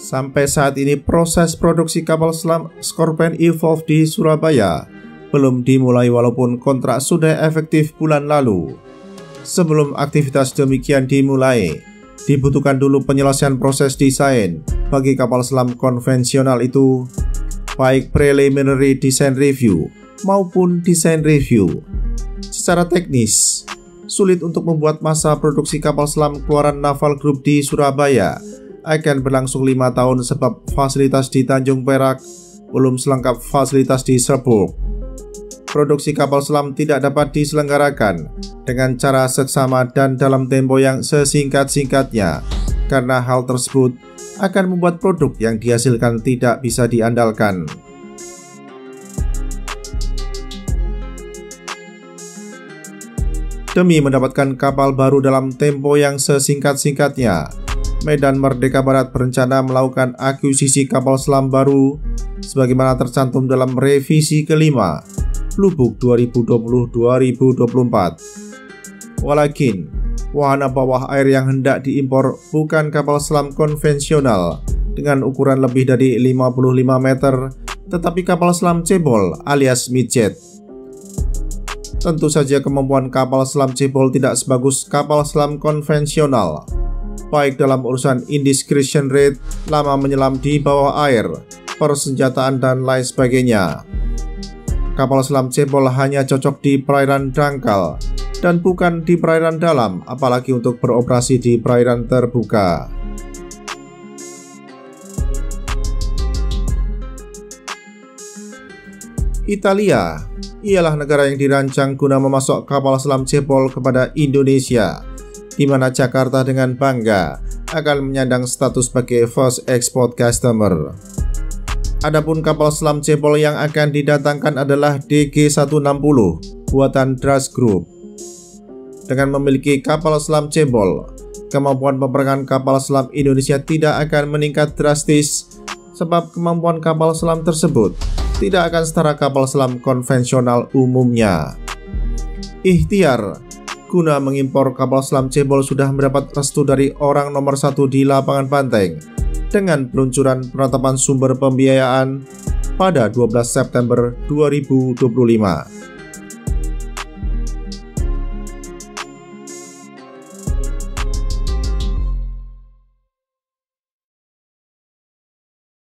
Sampai saat ini proses produksi kapal selam Scorpion Evolve di Surabaya belum dimulai walaupun kontrak sudah efektif bulan lalu. Sebelum aktivitas demikian dimulai, dibutuhkan dulu penyelesaian proses desain bagi kapal selam konvensional itu, baik preliminary design review maupun desain review. Secara teknis, sulit untuk membuat masa produksi kapal selam keluaran Naval Group di Surabaya akan berlangsung 5 tahun sebab fasilitas di Tanjung Perak belum selengkap fasilitas di Serpong. Produksi kapal selam tidak dapat diselenggarakan dengan cara seksama dan dalam tempo yang sesingkat-singkatnya karena hal tersebut akan membuat produk yang dihasilkan tidak bisa diandalkan. Demi mendapatkan kapal baru dalam tempo yang sesingkat-singkatnya, Medan Merdeka Barat berencana melakukan akuisisi kapal selam baru sebagaimana tercantum dalam revisi kelima Lubuk 2020-2024. Walakin, wahana bawah air yang hendak diimpor bukan kapal selam konvensional dengan ukuran lebih dari 55 meter, tetapi kapal selam cebol alias midget. Tentu saja kemampuan kapal selam cebol tidak sebagus kapal selam konvensional, baik dalam urusan indiscretion rate, lama menyelam di bawah air, persenjataan dan lain sebagainya. Kapal selam cebol hanya cocok di perairan dangkal dan bukan di perairan dalam, apalagi untuk beroperasi di perairan terbuka. Italia ialah negara yang dirancang guna memasok kapal selam cebol kepada Indonesia, di mana Jakarta dengan bangga akan menyandang status sebagai first export customer. Adapun kapal selam cebol yang akan didatangkan adalah DG-160 buatan Dras Group. Dengan memiliki kapal selam cebol, kemampuan peperangan kapal selam Indonesia tidak akan meningkat drastis sebab kemampuan kapal selam tersebut tidak akan setara kapal selam konvensional umumnya. Ikhtiar guna mengimpor kapal selam cebol sudah mendapat restu dari orang nomor 1 di lapangan Banteng dengan peluncuran penetapan sumber pembiayaan pada 12 September 2025.